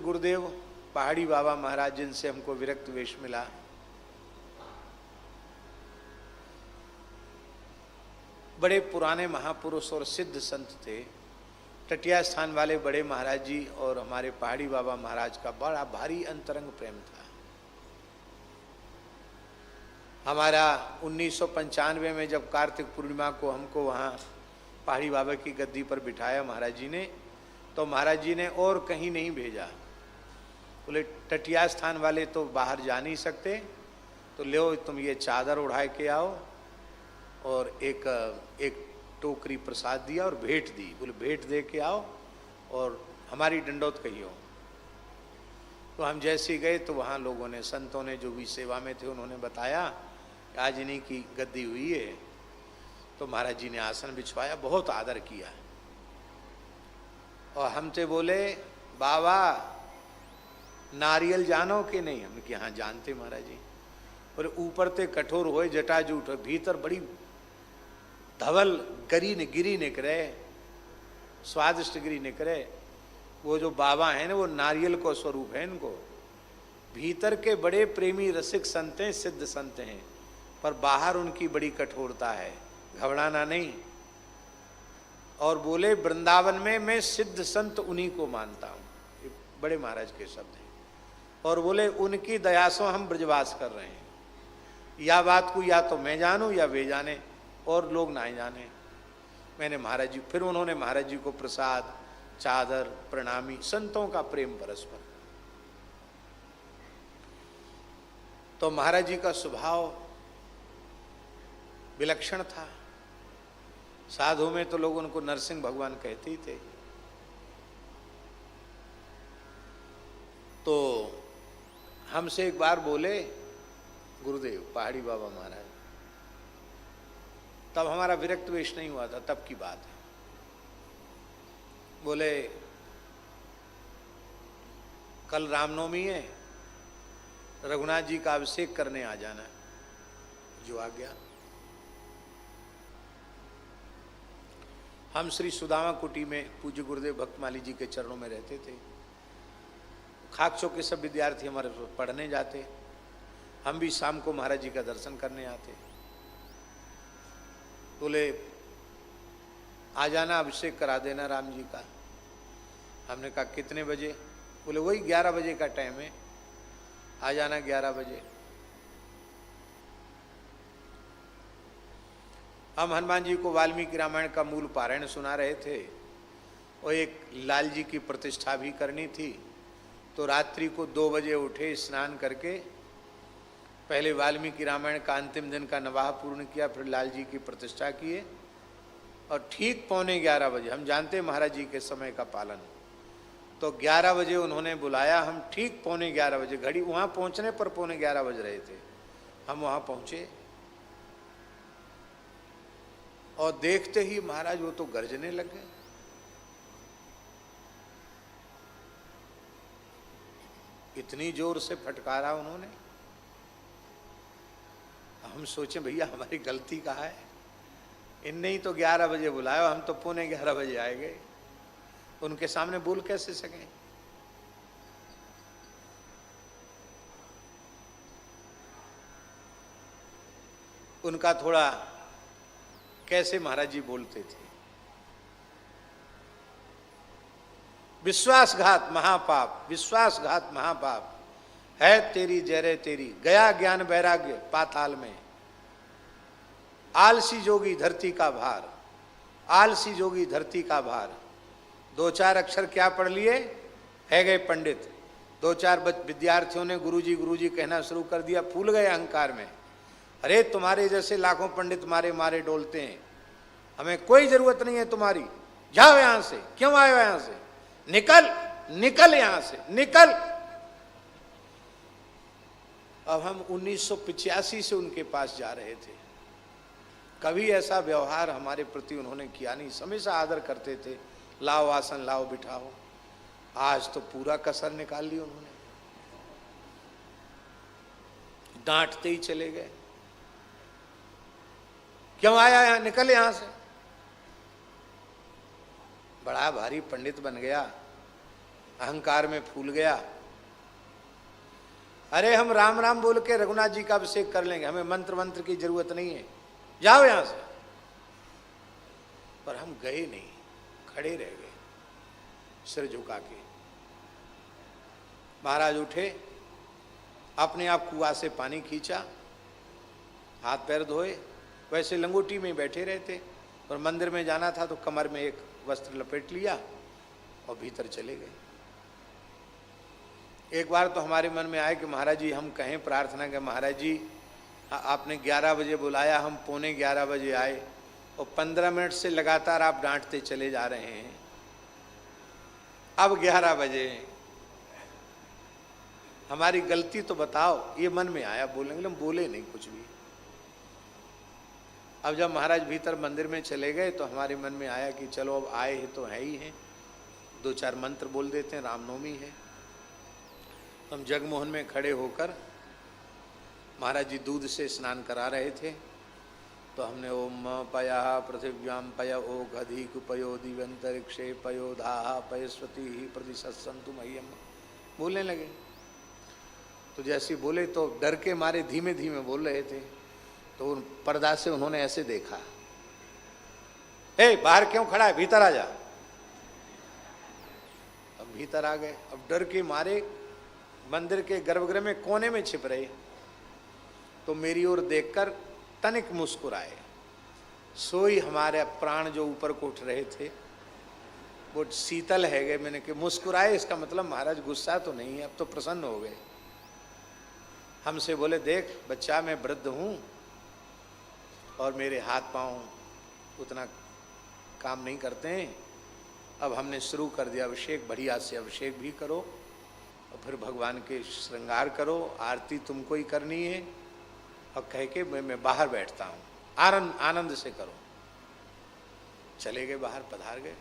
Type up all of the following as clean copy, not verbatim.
गुरुदेव पहाड़ी बाबा महाराज जिनसे हमको विरक्त वेश मिला, बड़े पुराने महापुरुष और सिद्ध संत थे। टटिया स्थान वाले बड़े महाराज जी और हमारे पहाड़ी बाबा महाराज का बड़ा भारी अंतरंग प्रेम था। हमारा 1995 में जब कार्तिक पूर्णिमा को हमको वहाँ पहाड़ी बाबा की गद्दी पर बिठाया महाराज जी ने, तो महाराज जी ने और कहीं नहीं भेजा। बोले टटिया स्थान वाले तो बाहर जा नहीं सकते, तो लो तुम ये चादर उड़ा के आओ, और एक टोकरी प्रसाद दिया और भेंट दी। बोले भेंट दे के आओ और हमारी दंडौत कहियो। तो हम जैसे गए तो वहाँ लोगों ने, संतों ने जो भी सेवा में थे उन्होंने बताया आज इन्हीं की गद्दी हुई है। तो महाराज जी ने आसन बिछवाया, बहुत आदर किया, और हमसे बोले बाबा नारियल जानो कि नहीं? हमने कि हाँ जानते महाराज जी। बोले ऊपर ते कठोर होए जटाजूट, भीतर बड़ी धवल गिरी निकरे, स्वादिष्ट गिरी निकरे। वो जो बाबा हैं ना वो नारियल को स्वरूप है इनको। भीतर के बड़े प्रेमी रसिक संत हैं, सिद्ध संत हैं, पर बाहर उनकी बड़ी कठोरता है, घबराना नहीं। और बोले वृंदावन में मैं सिद्ध संत उन्हीं को मानता हूँ, ये बड़े महाराज के शब्द हैं। और बोले उनकी दया से हम ब्रजवास कर रहे हैं। या बात को या तो मैं जानूं या वे जाने, और लोग ना जाने। मैंने महाराज जी, फिर उन्होंने महाराज जी को प्रसाद, चादर, प्रणामी, संतों का प्रेम परस्पर। तो महाराज जी का स्वभाव विलक्षण था। साधु में तो लोग उनको नरसिंह भगवान कहते ही थे। तो हमसे एक बार बोले गुरुदेव पहाड़ी बाबा महाराज, तब हमारा विरक्त वेश नहीं हुआ था, तब की बात है। बोले कल रामनवमी है, रघुनाथ जी का अभिषेक करने आ जाना। जो आ गया। हम श्री सुदामा कुटी में पूज्य गुरुदेव भक्तमाली जी के चरणों में रहते थे। खाकचो के सब विद्यार्थी हमारे पढ़ने जाते, हम भी शाम को महाराज जी का दर्शन करने आते। बोले आ जाना, अभिषेक करा देना राम जी का। हमने कहा कितने बजे? बोले वही 11 बजे का टाइम है, आ जाना 11 बजे। हम हनुमान जी को वाल्मीकि रामायण का मूल पारायण सुना रहे थे, और एक लाल जी की प्रतिष्ठा भी करनी थी। तो रात्रि को 2 बजे उठे, स्नान करके पहले वाल्मीकि रामायण का अंतिम दिन का नवाह पूर्ण किया, फिर लाल जी की प्रतिष्ठा किए, और ठीक 11:15 बजे, हम जानते हैं महाराज जी के समय का पालन, तो 11 बजे उन्होंने बुलाया। हम ठीक 11:15 बजे, घड़ी वहाँ पहुँचने पर 11:15 बज रहे थे, हम वहाँ पहुँचे, और देखते ही महाराज वो तो गर्जने लग गए। इतनी जोर से फटकारा उन्होंने। हम सोचे भैया हमारी गलती कहाँ है, इनने ही तो 11 बजे बुलाया, हम तो 11:15 बजे आएंगे, उनके सामने बोल कैसे सकें। उनका थोड़ा कैसे महाराज जी बोलते थे, विश्वासघात महापाप, विश्वासघात महापाप है तेरी जयरे तेरी, गया ज्ञान वैराग्य पाताल में, आलसी जोगी धरती का भार, आलसी जोगी धरती का भार। 2-4 अक्षर क्या पढ़ लिए, है गए पंडित। 2-4 विद्यार्थियों ने गुरुजी कहना शुरू कर दिया, फूल गए अहंकार में। अरे तुम्हारे जैसे लाखों पंडित मारे मारे डोलते हैं, हमें कोई जरूरत नहीं है तुम्हारी, जाओ यहां से, क्यों आए हो यहां से, निकल निकल यहां से निकल। अब हम 1985 से उनके पास जा रहे थे, कभी ऐसा व्यवहार हमारे प्रति उन्होंने किया नहीं, हमेशा आदर करते थे, लाओ आसन लाओ बिठाओ। आज तो पूरा कसर निकाल ली उन्होंने, डांटते ही चले गए, क्यों आया यहां, निकल यहां से। बड़ा भारी पंडित बन गया, अहंकार में फूल गया। अरे हम राम राम बोल के रघुनाथ जी का अभिषेक कर लेंगे, हमें मंत्र मंत्र की जरूरत नहीं है, जाओ यहां से। पर हम गए नहीं, खड़े रह गए सिर झुका के। महाराज उठे, अपने आप कुआं से पानी खींचा, हाथ पैर धोए, वैसे लंगोटी में बैठे रहते, और मंदिर में जाना था तो कमर में एक वस्त्र लपेट लिया और भीतर चले गए। एक बार तो हमारे मन में आया कि महाराज जी हम कहें प्रार्थना के, महाराज जी आपने 11 बजे बुलाया, हम 11:45 बजे आए और 15 मिनट से लगातार आप डांटते चले जा रहे हैं, अब 11 बजे हमारी गलती तो बताओ। ये मन में आया, बोलेंगे, हम बोले नहीं कुछ भी। अब जब महाराज भीतर मंदिर में चले गए तो हमारे मन में आया कि चलो अब आए हैं तो है ही हैं, 2-4 मंत्र बोल देते हैं, रामनवमी है। हम जगमोहन में खड़े होकर, महाराज जी दूध से स्नान करा रहे थे, तो हमने ओम पया पृथिव्याम पय ओघ अधिक पयो दिव्यंतरिक्षे पयो धाहा पयस्वती प्रतिशंतु मह्यम बोलने लगे। तो जैसे बोले तो डर के मारे धीमे धीमे बोल रहे थे, तो उन पर्दा से उन्होंने ऐसे देखा, हे बाहर क्यों खड़ा है, भीतर आ जा। अब भीतर आ गए। अब डर के मारे मंदिर के गर्भगृह में कोने में छिप रहे, तो मेरी ओर देखकर तनिक मुस्कुराए। सोई हमारे प्राण जो ऊपर को उठ रहे थे वो शीतल है गए। मैंने कि मुस्कुराए, इसका मतलब महाराज गुस्सा तो नहीं है, अब तो प्रसन्न हो गए। हमसे बोले, देख बच्चा मैं वृद्ध हूँ और मेरे हाथ पांव उतना काम नहीं करते हैं, अब हमने शुरू कर दिया अभिषेक, बढ़िया से अभिषेक भी करो और फिर भगवान के श्रृंगार करो, आरती तुमको ही करनी है, और कह के मैं बाहर बैठता हूँ, आनंद से करो। चले गए, बाहर पधार गए।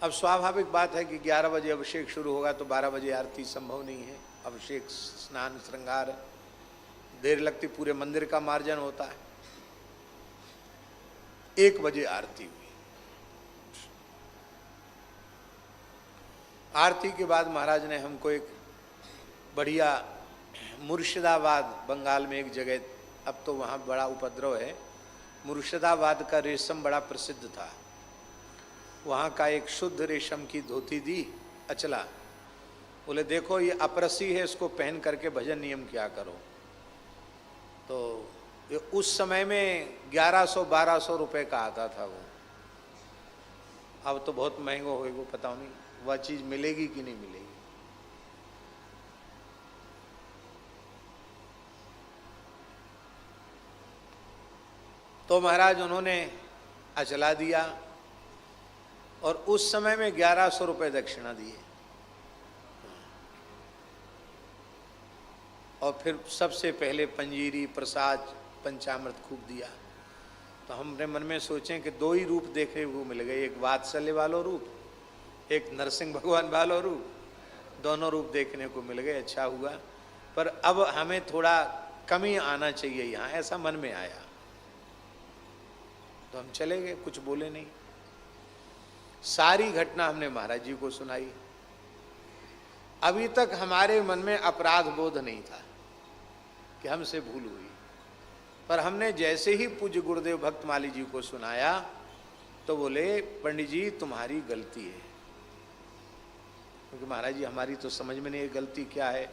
अब स्वाभाविक बात है कि 11 बजे अभिषेक शुरू होगा तो 12 बजे आरती संभव नहीं है। अभिषेक स्नान श्रृंगार देर लगती, पूरे मंदिर का मार्जन होता है। 1 बजे आरती हुई। आरती के बाद महाराज ने हमको एक बढ़िया मुर्शिदाबाद, बंगाल में एक जगह, अब तो वहाँ बड़ा उपद्रव है, मुर्शिदाबाद का रेशम बड़ा प्रसिद्ध था, वहाँ का एक शुद्ध रेशम की धोती दी, अचला। बोले देखो ये अपरसी है, इसको पहन करके भजन नियम किया करो। तो ये उस समय में 1100-1200 रुपए का आता था वो, अब तो बहुत महंगा होगा, पता नहीं वह चीज मिलेगी कि नहीं मिलेगी। तो महाराज उन्होंने अचला दिया और उस समय में 1100 रुपए दक्षिणा दिए, और फिर सबसे पहले पंजीरी प्रसाद पंचामृत खूब दिया। तो हमने मन में सोचे कि 2 ही रूप देखने को मिल गए, एक वात्सल्य वाला रूप, एक नरसिंह भगवान वाला रूप, दोनों रूप देखने को मिल गए। अच्छा हुआ, पर अब हमें थोड़ा कमी आना चाहिए यहाँ, ऐसा मन में आया। तो हम चले गए, कुछ बोले नहीं। सारी घटना हमने महाराज जी को सुनाई। अभी तक हमारे मन में अपराध बोध नहीं था कि हमसे भूल हुई, पर हमने जैसे ही पूज्य गुरुदेव भक्तमाली जी को सुनाया तो बोले, पंडित जी तुम्हारी गलती है। क्योंकि महाराज जी हमारी तो समझ में नहीं, गलती क्या है,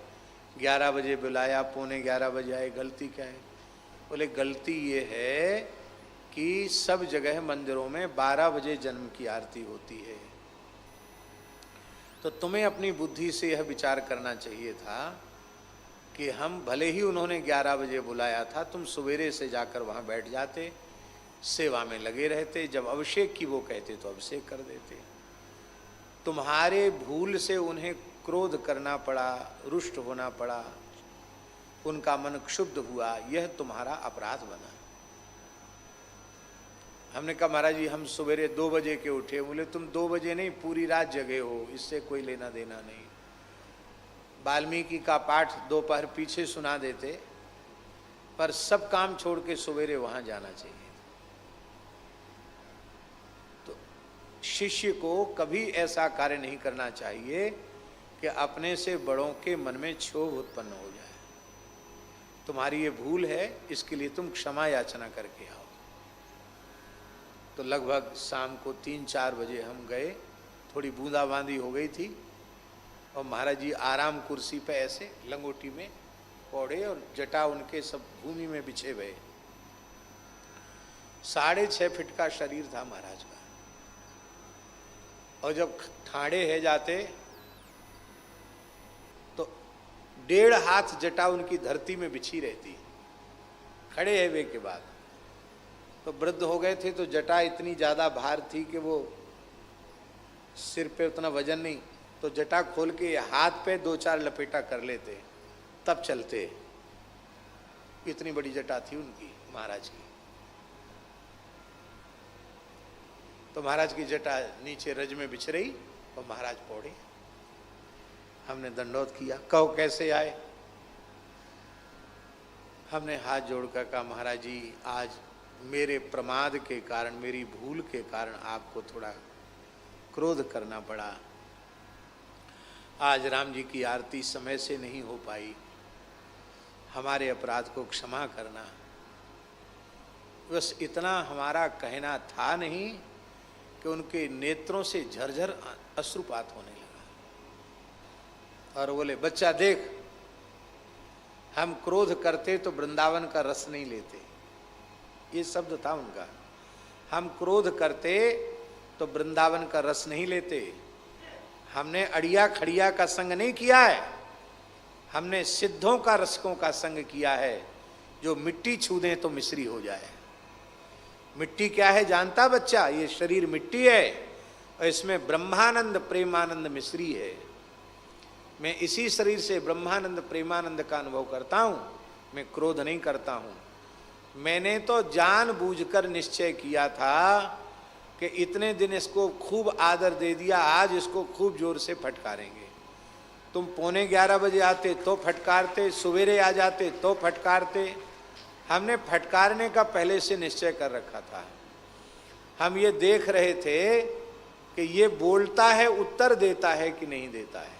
11 बजे बुलाया, 11:15 बजे आए, गलती क्या है। बोले गलती ये है कि सब जगह मंदिरों में 12 बजे जन्म की आरती होती है, तो तुम्हें अपनी बुद्धि से यह विचार करना चाहिए था कि हम भले ही उन्होंने 11 बजे बुलाया था, तुम सवेरे से जाकर वहाँ बैठ जाते, सेवा में लगे रहते, जब अभिषेक की वो कहते तो अभिषेक कर देते। तुम्हारे भूल से उन्हें क्रोध करना पड़ा, रुष्ट होना पड़ा, उनका मन क्षुब्ध हुआ, यह तुम्हारा अपराध बना। हमने कहा महाराज जी हम सवेरे 2 बजे के उठे। बोले तुम 2 बजे नहीं, पूरी रात जगे हो, इससे कोई लेना देना नहीं। वाल्मीकि का पाठ दोपहर पीछे सुना देते, पर सब काम छोड़ के सवेरे वहां जाना चाहिए। तो शिष्य को कभी ऐसा कार्य नहीं करना चाहिए कि अपने से बड़ों के मन में क्षोभ उत्पन्न हो जाए। तुम्हारी ये भूल है, इसके लिए तुम क्षमा याचना करके आओ। तो लगभग शाम को 3-4 बजे हम गए, थोड़ी बूंदाबांदी हो गई थी और महाराज जी आराम कुर्सी पे ऐसे लंगोटी में पौड़े और जटा उनके सब भूमि में बिछे हुए। 6.5 फीट का शरीर था महाराज का, और जब ठाड़े है जाते तो 1.5 हाथ जटा उनकी धरती में बिछी रहती। खड़े है वे के बाद तो वृद्ध हो गए थे, तो जटा इतनी ज्यादा भार थी कि वो सिर पे उतना वजन नहीं, तो जटा खोल के हाथ पे 2-4 लपेटा कर लेते तब चलते। इतनी बड़ी जटा थी उनकी महाराज की। तो महाराज की जटा नीचे रज में बिछ रही और महाराज पौड़े। हमने दंडोत किया, कहो कैसे आए? हमने हाथ जोड़कर कहा महाराज जी आज मेरे प्रमाद के कारण, मेरी भूल के कारण आपको थोड़ा क्रोध करना पड़ा। आज राम जी की आरती समय से नहीं हो पाई, हमारे अपराध को क्षमा करना। बस इतना हमारा कहना था नहीं कि उनके नेत्रों से झरझर अश्रुपात होने लगा और बोले बच्चा देख, हम क्रोध करते तो वृंदावन का रस नहीं लेते। ये शब्द था उनका, हम क्रोध करते तो वृंदावन का रस नहीं लेते। हमने अड़िया खड़िया का संग नहीं किया है, हमने सिद्धों का रसकों का संग किया है। जो मिट्टी छू दें तो मिश्री हो जाए। मिट्टी क्या है जानता बच्चा? ये शरीर मिट्टी है और इसमें ब्रह्मानंद प्रेमानंद मिश्री है। मैं इसी शरीर से ब्रह्मानंद प्रेमानंद का अनुभव करता हूं, मैं क्रोध नहीं करता हूं। मैंने तो जानबूझकर निश्चय किया था कि इतने दिन इसको खूब आदर दे दिया, आज इसको खूब जोर से फटकारेंगे। तुम 11:15 बजे आते तो फटकारते, सवेरे आ जाते तो फटकारते। हमने फटकारने का पहले से निश्चय कर रखा था। हम ये देख रहे थे कि ये बोलता है, उत्तर देता है कि नहीं देता है।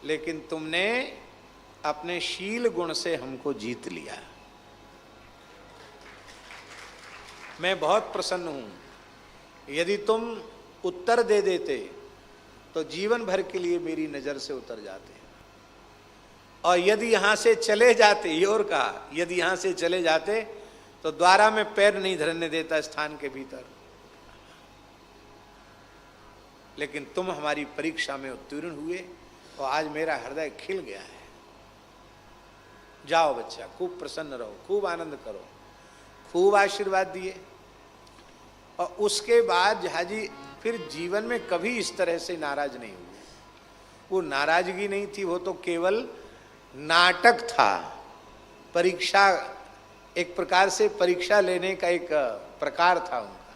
लेकिन तुमने अपने शील गुण से हमको जीत लिया। मैं बहुत प्रसन्न हूं। यदि तुम उत्तर दे देते तो जीवन भर के लिए मेरी नजर से उतर जाते, और यदि यहां से चले जाते, ये और कहा, यदि यहां से चले जाते तो द्वारा में पैर नहीं धरने देता स्थान के भीतर। लेकिन तुम हमारी परीक्षा में उत्तीर्ण हुए और आज मेरा हृदय खिल गया है। जाओ बच्चा, खूब प्रसन्न रहो, खूब आनंद करो। खूब आशीर्वाद दिए और उसके बाद हाजी फिर जीवन में कभी इस तरह से नाराज नहीं हुए। वो नाराजगी नहीं थी, वो तो केवल नाटक था। परीक्षा, एक प्रकार से परीक्षा लेने का एक प्रकार था उनका।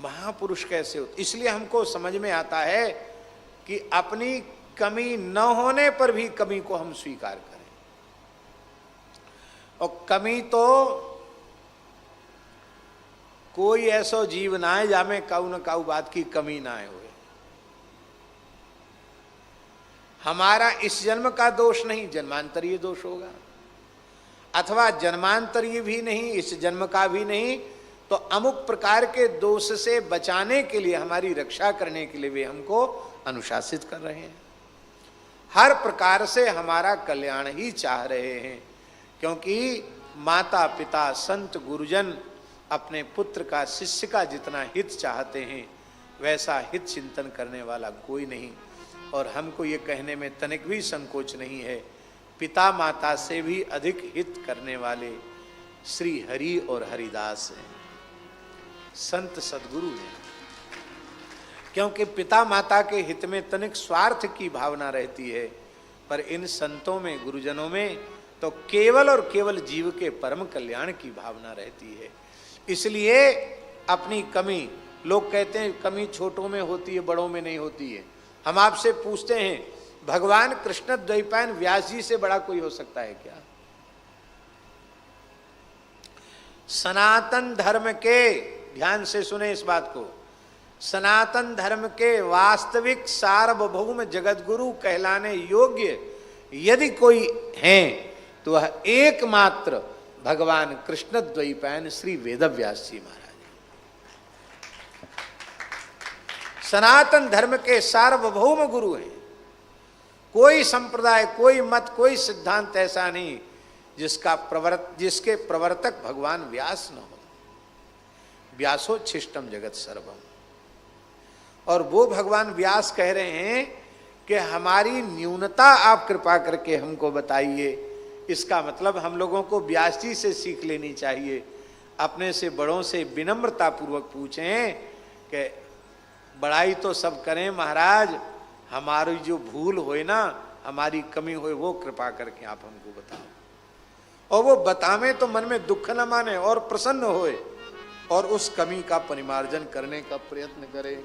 महापुरुष कैसे होते, इसलिए हमको समझ में आता है कि अपनी कमी न होने पर भी कमी को हम स्वीकार करें। और कमी तो कोई ऐसा जीव ना है जामे काऊ न काऊ बात की कमी ना है। हमारा इस जन्म का दोष नहीं, जन्मांतरीय दोष होगा, अथवा जन्मांतरीय भी नहीं, इस जन्म का भी नहीं, तो अमुक प्रकार के दोष से बचाने के लिए, हमारी रक्षा करने के लिए वे हमको अनुशासित कर रहे हैं। हर प्रकार से हमारा कल्याण ही चाह रहे हैं, क्योंकि माता पिता संत गुरुजन अपने पुत्र का, शिष्य का जितना हित चाहते हैं वैसा हित चिंतन करने वाला कोई नहीं। और हमको ये कहने में तनिक भी संकोच नहीं है, पिता माता से भी अधिक हित करने वाले श्री हरि और हरिदास हैं, संत सदगुरु हैं। क्योंकि पिता माता के हित में तनिक स्वार्थ की भावना रहती है, पर इन संतों में, गुरुजनों में तो केवल और केवल जीव के परम कल्याण की भावना रहती है। इसलिए अपनी कमी, लोग कहते हैं कमी छोटों में होती है, बड़ों में नहीं होती है। हम आपसे पूछते हैं, भगवान कृष्ण द्वैपायन व्यास जी से बड़ा कोई हो सकता है क्या? सनातन धर्म के, ध्यान से सुने इस बात को, सनातन धर्म के वास्तविक सार्वभौम जगतगुरु कहलाने योग्य यदि कोई हैं तो वह एकमात्र भगवान कृष्ण द्वैपायन श्री वेदव्यास जी महाराज। सनातन धर्म के सार्वभौम गुरु हैं। कोई संप्रदाय, कोई मत, कोई सिद्धांत ऐसा नहीं जिसके प्रवर्तक भगवान व्यास न हो। व्यासोच्छिष्टम जगत सर्वम। और वो भगवान व्यास कह रहे हैं कि हमारी न्यूनता आप कृपा करके हमको बताइए। इसका मतलब हम लोगों को व्यास जी से सीख लेनी चाहिए। अपने से बड़ों से विनम्रता पूर्वक पूछें कि बड़ाई तो सब करें महाराज, हमारी जो भूल होए ना, हमारी कमी होए, वो कृपा करके आप हमको बताओ। और वो बतावें तो मन में दुख न माने और प्रसन्न होए और उस कमी का परिमार्जन करने का प्रयत्न करें।